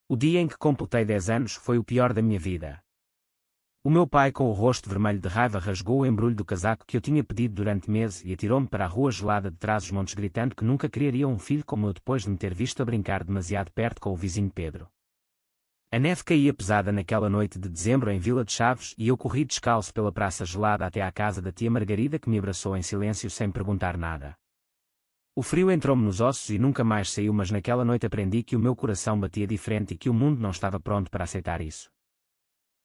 O dia em que completei 10 anos foi o pior da minha vida. O meu pai, com o rosto vermelho de raiva, rasgou o embrulho do casaco que eu tinha pedido durante meses e atirou-me para a rua gelada de Trás-os-Montes, gritando que nunca criaria um filho como eu depois de me ter visto a brincar demasiado perto com o vizinho Pedro. A neve caía pesada naquela noite de dezembro em Vila de Chaves e eu corri descalço pela praça gelada até à casa da tia Margarida, que me abraçou em silêncio sem perguntar nada. O frio entrou-me nos ossos e nunca mais saiu, mas naquela noite aprendi que o meu coração batia diferente e que o mundo não estava pronto para aceitar isso.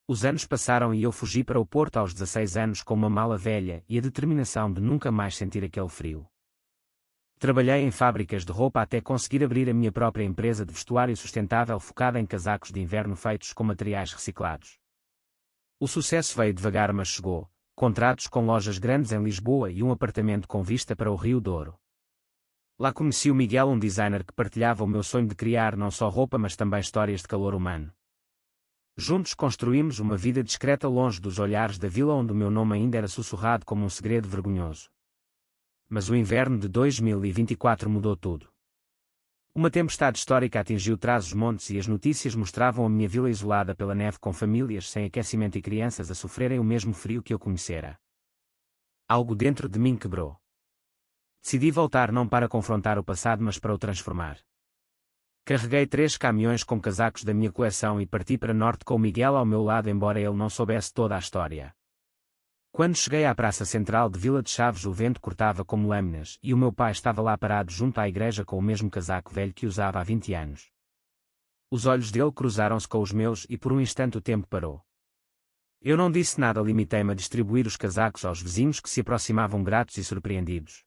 Os anos passaram e eu fugi para o Porto aos 16 anos com uma mala velha e a determinação de nunca mais sentir aquele frio. Trabalhei em fábricas de roupa até conseguir abrir a minha própria empresa de vestuário sustentável focada em casacos de inverno feitos com materiais reciclados. O sucesso veio devagar, mas chegou: contratos com lojas grandes em Lisboa e um apartamento com vista para o Rio Douro. Lá conheci o Miguel, um designer que partilhava o meu sonho de criar não só roupa mas também histórias de calor humano. Juntos construímos uma vida discreta longe dos olhares da vila, onde o meu nome ainda era sussurrado como um segredo vergonhoso. Mas o inverno de 2024 mudou tudo. Uma tempestade histórica atingiu Trás-os-Montes e as notícias mostravam a minha vila isolada pela neve, com famílias sem aquecimento e crianças a sofrerem o mesmo frio que eu conhecera. Algo dentro de mim quebrou. Decidi voltar, não para confrontar o passado, mas para o transformar. Carreguei 3 caminhões com casacos da minha coleção e parti para norte com o Miguel ao meu lado, embora ele não soubesse toda a história. Quando cheguei à praça central de Vila de Chaves, o vento cortava como lâminas e o meu pai estava lá parado junto à igreja com o mesmo casaco velho que usava há 20 anos. Os olhos dele cruzaram-se com os meus e por um instante o tempo parou. Eu não disse nada, limitei-me a distribuir os casacos aos vizinhos que se aproximavam gratos e surpreendidos.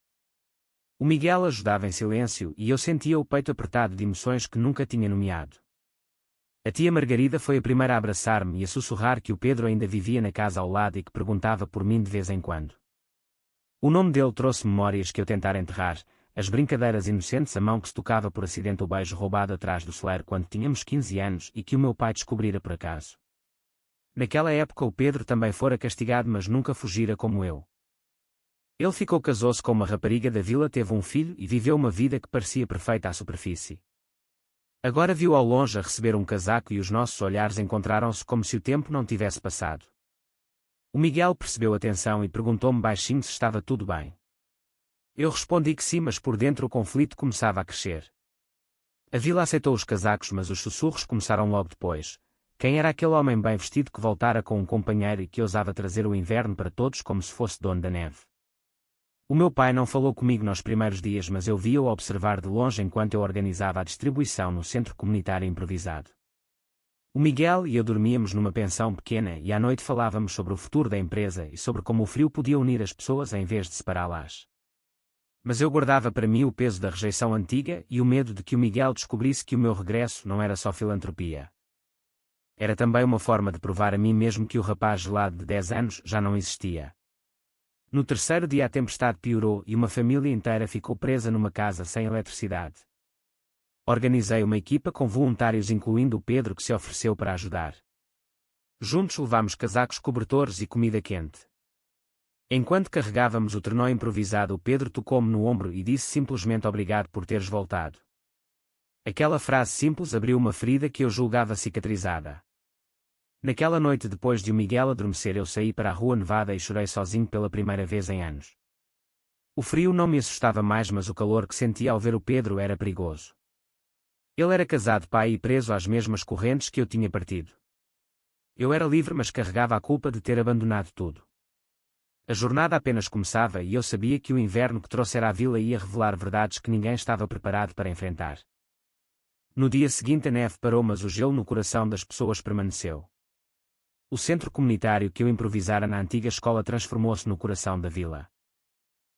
O Miguel ajudava em silêncio e eu sentia o peito apertado de emoções que nunca tinha nomeado. A tia Margarida foi a primeira a abraçar-me e a sussurrar que o Pedro ainda vivia na casa ao lado e que perguntava por mim de vez em quando. O nome dele trouxe memórias que eu tentara enterrar, as brincadeiras inocentes, a mão que se tocava por acidente, o beijo roubado atrás do celeiro quando tínhamos 15 anos e que o meu pai descobrira por acaso. Naquela época o Pedro também fora castigado, mas nunca fugira como eu. Ele ficou, casou-se com uma rapariga da vila, teve um filho e viveu uma vida que parecia perfeita à superfície. Agora viu ao longe a receber um casaco e os nossos olhares encontraram-se como se o tempo não tivesse passado. O Miguel percebeu a tensão e perguntou-me baixinho se estava tudo bem. Eu respondi que sim, mas por dentro o conflito começava a crescer. A vila aceitou os casacos, mas os sussurros começaram logo depois. Quem era aquele homem bem vestido que voltara com um companheiro e que ousava trazer o inverno para todos como se fosse dono da neve? O meu pai não falou comigo nos primeiros dias, mas eu via-o observar de longe enquanto eu organizava a distribuição no centro comunitário improvisado. O Miguel e eu dormíamos numa pensão pequena e à noite falávamos sobre o futuro da empresa e sobre como o frio podia unir as pessoas em vez de separá-las. Mas eu guardava para mim o peso da rejeição antiga e o medo de que o Miguel descobrisse que o meu regresso não era só filantropia. Era também uma forma de provar a mim mesmo que o rapaz gelado de 10 anos já não existia. No terceiro dia a tempestade piorou e uma família inteira ficou presa numa casa sem eletricidade. Organizei uma equipa com voluntários, incluindo o Pedro, que se ofereceu para ajudar. Juntos levámos casacos, cobertores e comida quente. Enquanto carregávamos o trenó improvisado, o Pedro tocou-me no ombro e disse simplesmente: "Obrigado por teres voltado." Aquela frase simples abriu uma ferida que eu julgava cicatrizada. Naquela noite, depois de o Miguel adormecer, eu saí para a rua nevada e chorei sozinho pela primeira vez em anos. O frio não me assustava mais, mas o calor que sentia ao ver o Pedro era perigoso. Ele era casado, pai e preso às mesmas correntes que eu tinha partido. Eu era livre, mas carregava a culpa de ter abandonado tudo. A jornada apenas começava e eu sabia que o inverno que trouxera à vila ia revelar verdades que ninguém estava preparado para enfrentar. No dia seguinte a neve parou, mas o gelo no coração das pessoas permaneceu. O centro comunitário que eu improvisara na antiga escola transformou-se no coração da vila.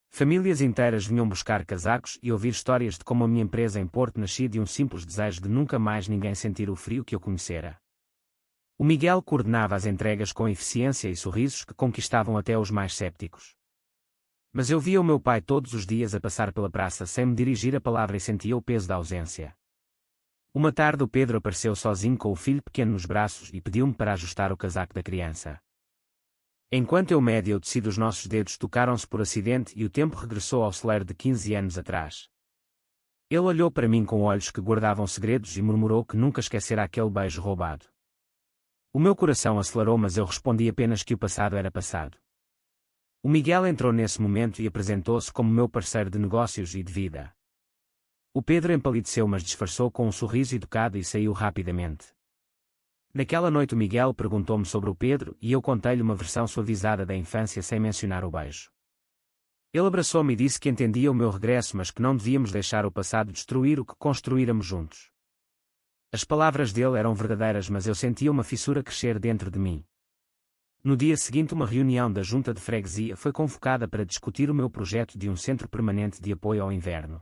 Famílias inteiras vinham buscar casacos e ouvir histórias de como a minha empresa em Porto nascia de um simples desejo de nunca mais ninguém sentir o frio que eu conhecera. O Miguel coordenava as entregas com eficiência e sorrisos que conquistavam até os mais cépticos. Mas eu via o meu pai todos os dias a passar pela praça sem me dirigir a palavra e sentia o peso da ausência. Uma tarde o Pedro apareceu sozinho com o filho pequeno nos braços e pediu-me para ajustar o casaco da criança. Enquanto eu media o tecido, os nossos dedos tocaram-se por acidente e o tempo regressou ao celeiro de 15 anos atrás. Ele olhou para mim com olhos que guardavam segredos e murmurou que nunca esquecera aquele beijo roubado. O meu coração acelerou, mas eu respondi apenas que o passado era passado. O Miguel entrou nesse momento e apresentou-se como meu parceiro de negócios e de vida. O Pedro empalideceu, mas disfarçou com um sorriso educado e saiu rapidamente. Naquela noite o Miguel perguntou-me sobre o Pedro e eu contei-lhe uma versão suavizada da infância sem mencionar o beijo. Ele abraçou-me e disse que entendia o meu regresso, mas que não devíamos deixar o passado destruir o que construíramos juntos. As palavras dele eram verdadeiras, mas eu sentia uma fissura crescer dentro de mim. No dia seguinte, uma reunião da Junta de Freguesia foi convocada para discutir o meu projeto de um centro permanente de apoio ao inverno.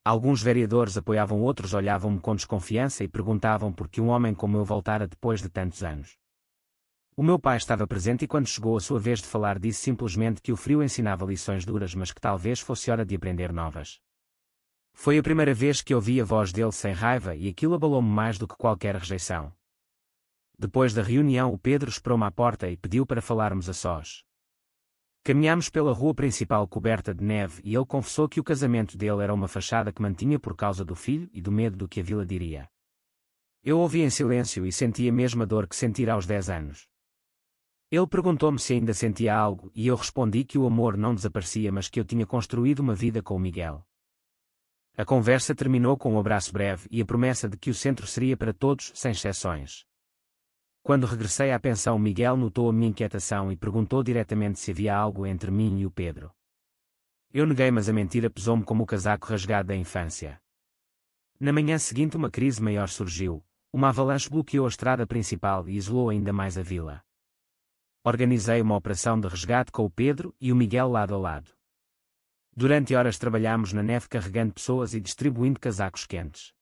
Alguns vereadores apoiavam, outros olhavam-me com desconfiança e perguntavam por que um homem como eu voltara depois de tantos anos. O meu pai estava presente e quando chegou a sua vez de falar disse simplesmente que o frio ensinava lições duras, mas que talvez fosse hora de aprender novas. Foi a primeira vez que ouvi a voz dele sem raiva e aquilo abalou-me mais do que qualquer rejeição. Depois da reunião o Pedro esperou-me à porta e pediu para falarmos a sós. Caminhámos pela rua principal coberta de neve e ele confessou que o casamento dele era uma fachada que mantinha por causa do filho e do medo do que a vila diria. Eu ouvi em silêncio e senti a mesma dor que sentira aos 10 anos. Ele perguntou-me se ainda sentia algo e eu respondi que o amor não desaparecia, mas que eu tinha construído uma vida com o Miguel. A conversa terminou com um abraço breve e a promessa de que o centro seria para todos, sem exceções. Quando regressei à pensão, Miguel notou a minha inquietação e perguntou diretamente se havia algo entre mim e o Pedro. Eu neguei, mas a mentira pesou-me como o casaco rasgado da infância. Na manhã seguinte uma crise maior surgiu, uma avalanche bloqueou a estrada principal e isolou ainda mais a vila. Organizei uma operação de resgate com o Pedro e o Miguel lado a lado. Durante horas trabalhámos na neve carregando pessoas e distribuindo casacos quentes.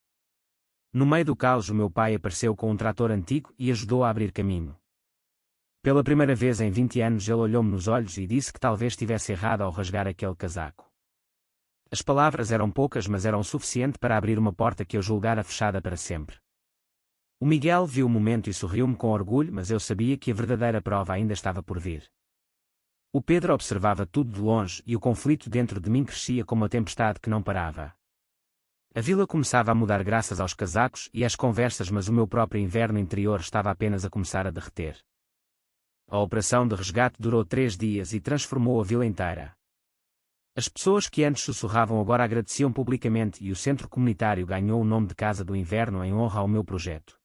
No meio do caos o meu pai apareceu com um trator antigo e ajudou a abrir caminho. Pela primeira vez em 20 anos ele olhou-me nos olhos e disse que talvez estivesse errado ao rasgar aquele casaco. As palavras eram poucas, mas eram o suficiente para abrir uma porta que eu julgara fechada para sempre. O Miguel viu o momento e sorriu-me com orgulho, mas eu sabia que a verdadeira prova ainda estava por vir. O Pedro observava tudo de longe e o conflito dentro de mim crescia como uma tempestade que não parava. A vila começava a mudar graças aos casacos e às conversas, mas o meu próprio inverno interior estava apenas a começar a derreter. A operação de resgate durou 3 dias e transformou a vila inteira. As pessoas que antes sussurravam agora agradeciam publicamente e o centro comunitário ganhou o nome de Casa do Inverno em honra ao meu projeto.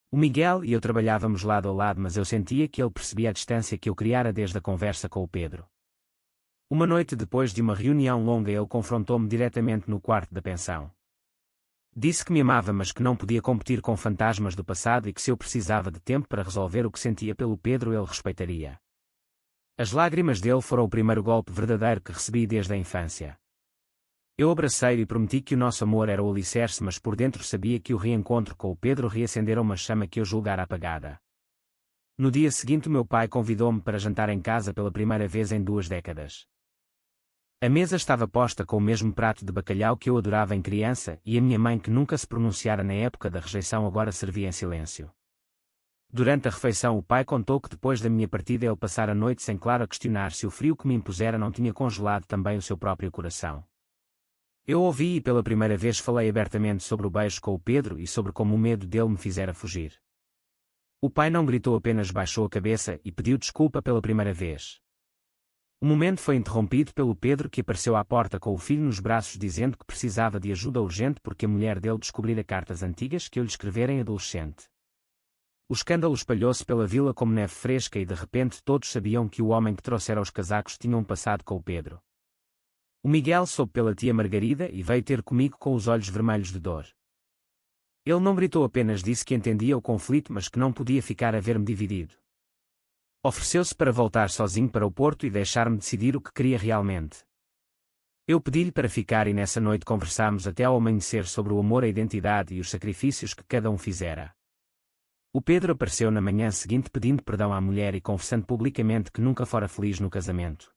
O Miguel e eu trabalhávamos lado a lado, mas eu sentia que ele percebia a distância que eu criara desde a conversa com o Pedro. Uma noite depois de uma reunião longa ele confrontou-me diretamente no quarto da pensão. Disse que me amava, mas que não podia competir com fantasmas do passado e que se eu precisava de tempo para resolver o que sentia pelo Pedro ele respeitaria. As lágrimas dele foram o primeiro golpe verdadeiro que recebi desde a infância. Eu abracei-o e prometi que o nosso amor era o alicerce, mas por dentro sabia que o reencontro com o Pedro reacendera uma chama que eu julgara apagada. No dia seguinte o meu pai convidou-me para jantar em casa pela primeira vez em 2 décadas. A mesa estava posta com o mesmo prato de bacalhau que eu adorava em criança e a minha mãe, que nunca se pronunciara na época da rejeição, agora servia em silêncio. Durante a refeição o pai contou que depois da minha partida ele passara a noite sem claro a questionar se o frio que me impusera não tinha congelado também o seu próprio coração. Eu ouvi e pela primeira vez falei abertamente sobre o beijo com o Pedro e sobre como o medo dele me fizera fugir. O pai não gritou, apenas baixou a cabeça e pediu desculpa pela primeira vez. O momento foi interrompido pelo Pedro, que apareceu à porta com o filho nos braços dizendo que precisava de ajuda urgente porque a mulher dele descobrira cartas antigas que eu lhe escrevera em adolescente. O escândalo espalhou-se pela vila como neve fresca e de repente todos sabiam que o homem que trouxera os casacos tinha um passado com o Pedro. O Miguel soube pela tia Margarida e veio ter comigo com os olhos vermelhos de dor. Ele não gritou, apenas disse que entendia o conflito, mas que não podia ficar a ver-me dividido. Ofereceu-se para voltar sozinho para o Porto e deixar-me decidir o que queria realmente. Eu pedi-lhe para ficar e nessa noite conversámos até ao amanhecer sobre o amor, a identidade e os sacrifícios que cada um fizera. O Pedro apareceu na manhã seguinte pedindo perdão à mulher e confessando publicamente que nunca fora feliz no casamento.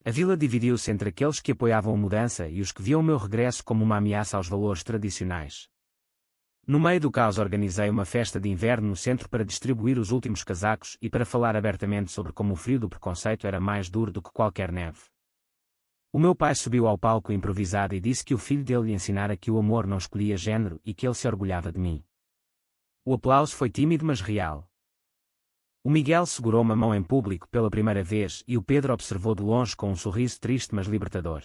A vila dividiu-se entre aqueles que apoiavam a mudança e os que viam o meu regresso como uma ameaça aos valores tradicionais. No meio do caos organizei uma festa de inverno no centro para distribuir os últimos casacos e para falar abertamente sobre como o frio do preconceito era mais duro do que qualquer neve. O meu pai subiu ao palco improvisado e disse que o filho dele lhe ensinara que o amor não escolhia género e que ele se orgulhava de mim. O aplauso foi tímido mas real. O Miguel segurou-me a mão em público pela primeira vez e o Pedro observou de longe com um sorriso triste mas libertador.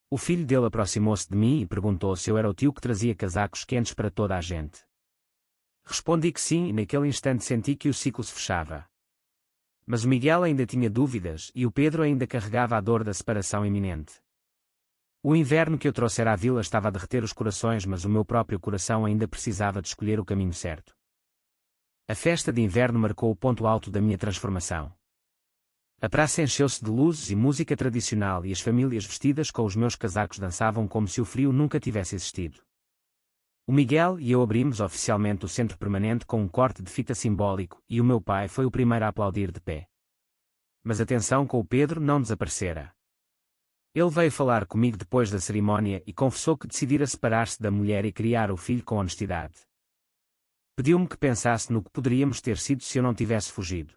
O filho dele aproximou-se de mim e perguntou se eu era o tio que trazia casacos quentes para toda a gente. Respondi que sim e naquele instante senti que o ciclo se fechava. Mas o Miguel ainda tinha dúvidas e o Pedro ainda carregava a dor da separação iminente. O inverno que eu trouxera à vila estava a derreter os corações, mas o meu próprio coração ainda precisava de escolher o caminho certo. A festa de inverno marcou o ponto alto da minha transformação. A praça encheu-se de luzes e música tradicional e as famílias vestidas com os meus casacos dançavam como se o frio nunca tivesse existido. O Miguel e eu abrimos oficialmente o centro permanente com um corte de fita simbólico e o meu pai foi o primeiro a aplaudir de pé. Mas a tensão com o Pedro não desaparecera. Ele veio falar comigo depois da cerimónia e confessou que decidira separar-se da mulher e criar o filho com honestidade. Pediu-me que pensasse no que poderíamos ter sido se eu não tivesse fugido.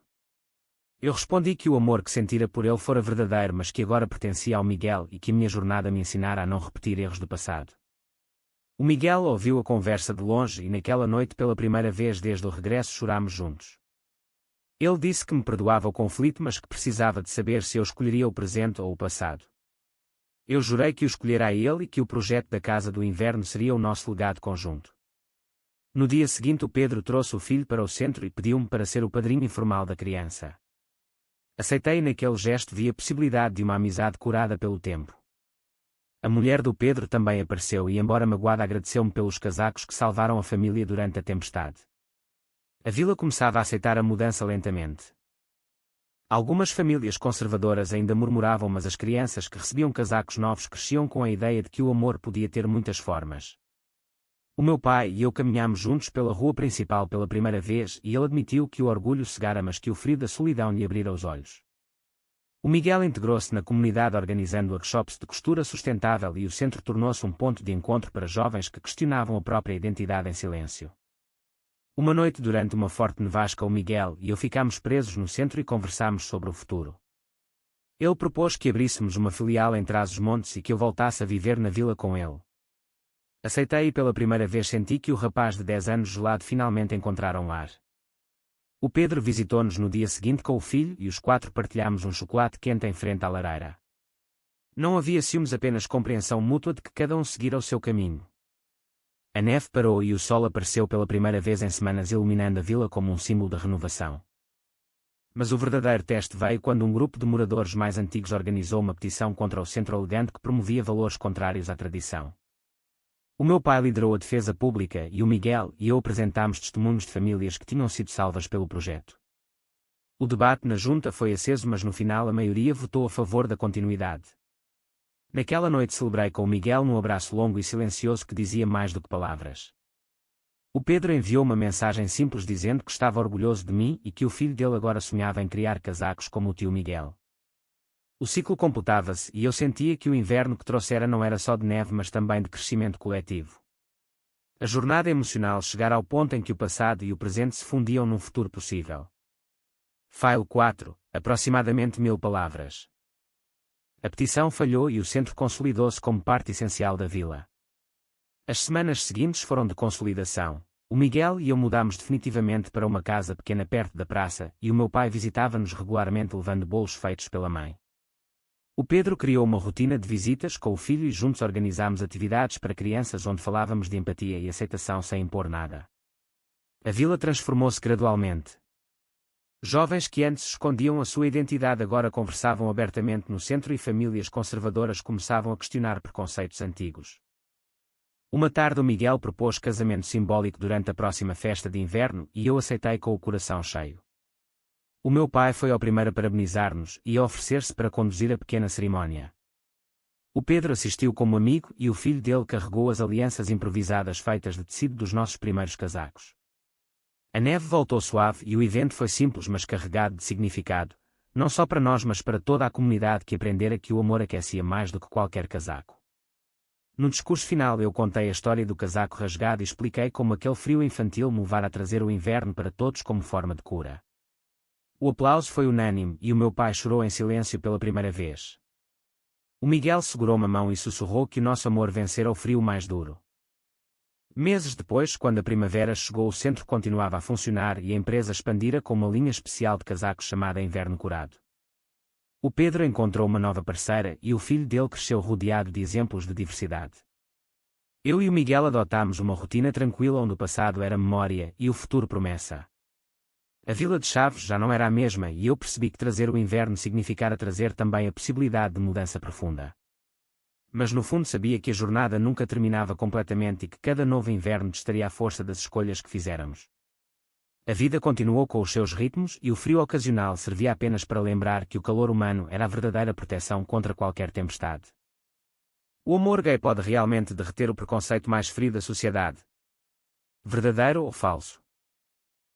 Eu respondi que o amor que sentira por ele fora verdadeiro, mas que agora pertencia ao Miguel e que a minha jornada me ensinara a não repetir erros do passado. O Miguel ouviu a conversa de longe e naquela noite pela primeira vez desde o regresso chorámos juntos. Ele disse que me perdoava o conflito, mas que precisava de saber se eu escolheria o presente ou o passado. Eu jurei que o escolhera a ele e que o projeto da Casa do Inverno seria o nosso legado conjunto. No dia seguinte o Pedro trouxe o filho para o centro e pediu-me para ser o padrinho informal da criança. Aceitei e naquele gesto vi a possibilidade de uma amizade curada pelo tempo. A mulher do Pedro também apareceu e, embora magoada, agradeceu-me pelos casacos que salvaram a família durante a tempestade. A vila começava a aceitar a mudança lentamente. Algumas famílias conservadoras ainda murmuravam, mas as crianças que recebiam casacos novos cresciam com a ideia de que o amor podia ter muitas formas. O meu pai e eu caminhámos juntos pela rua principal pela primeira vez e ele admitiu que o orgulho cegara, mas que o frio da solidão lhe abrira os olhos. O Miguel integrou-se na comunidade organizando workshops de costura sustentável e o centro tornou-se um ponto de encontro para jovens que questionavam a própria identidade em silêncio. Uma noite durante uma forte nevasca o Miguel e eu ficámos presos no centro e conversámos sobre o futuro. Ele propôs que abríssemos uma filial em Trás-os-Montes e que eu voltasse a viver na vila com ele. Aceitei e pela primeira vez senti que o rapaz de 10 anos gelado finalmente encontrara um lar. O Pedro visitou-nos no dia seguinte com o filho e os 4 partilhámos um chocolate quente em frente à lareira. Não havia ciúmes, apenas compreensão mútua de que cada um seguira o seu caminho. A neve parou e o sol apareceu pela primeira vez em semanas, iluminando a vila como um símbolo da renovação. Mas o verdadeiro teste veio quando um grupo de moradores mais antigos organizou uma petição contra o centro elegante que promovia valores contrários à tradição. O meu pai liderou a defesa pública e o Miguel e eu apresentámos testemunhos de famílias que tinham sido salvas pelo projeto. O debate na junta foi aceso, mas no final a maioria votou a favor da continuidade. Naquela noite celebrei com o Miguel num abraço longo e silencioso que dizia mais do que palavras. O Pedro enviou uma mensagem simples dizendo que estava orgulhoso de mim e que o filho dele agora sonhava em criar casacos como o tio Miguel. O ciclo completava-se e eu sentia que o inverno que trouxera não era só de neve, mas também de crescimento coletivo. A jornada emocional chegara ao ponto em que o passado e o presente se fundiam num futuro possível. File 4, aproximadamente 1000 palavras. A petição falhou e o centro consolidou-se como parte essencial da vila. As semanas seguintes foram de consolidação. O Miguel e eu mudámos definitivamente para uma casa pequena perto da praça e o meu pai visitava-nos regularmente levando bolos feitos pela mãe. O Pedro criou uma rotina de visitas com o filho e juntos organizámos atividades para crianças onde falávamos de empatia e aceitação sem impor nada. A vila transformou-se gradualmente. Jovens que antes escondiam a sua identidade agora conversavam abertamente no centro e famílias conservadoras começavam a questionar preconceitos antigos. Uma tarde o Miguel propôs casamento simbólico durante a próxima festa de inverno e eu aceitei com o coração cheio. O meu pai foi ao primeiro a parabenizar-nos e a oferecer-se para conduzir a pequena cerimónia. O Pedro assistiu como amigo e o filho dele carregou as alianças improvisadas feitas de tecido dos nossos primeiros casacos. A neve voltou suave e o evento foi simples mas carregado de significado, não só para nós mas para toda a comunidade que aprendera que o amor aquecia mais do que qualquer casaco. No discurso final eu contei a história do casaco rasgado e expliquei como aquele frio infantil me levara a trazer o inverno para todos como forma de cura. O aplauso foi unânime e o meu pai chorou em silêncio pela primeira vez. O Miguel segurou-me a mão e sussurrou que o nosso amor vencera o frio mais duro. Meses depois, quando a primavera chegou, o centro continuava a funcionar e a empresa expandira com uma linha especial de casacos chamada Inverno Curado. O Pedro encontrou uma nova parceira e o filho dele cresceu rodeado de exemplos de diversidade. Eu e o Miguel adotámos uma rotina tranquila onde o passado era memória e o futuro promessa. A Vila de Chaves já não era a mesma e eu percebi que trazer o inverno significara trazer também a possibilidade de mudança profunda. Mas no fundo sabia que a jornada nunca terminava completamente e que cada novo inverno testaria a força das escolhas que fizéramos. A vida continuou com os seus ritmos e o frio ocasional servia apenas para lembrar que o calor humano era a verdadeira proteção contra qualquer tempestade. O amor gay pode realmente derreter o preconceito mais frio da sociedade. Verdadeiro ou falso?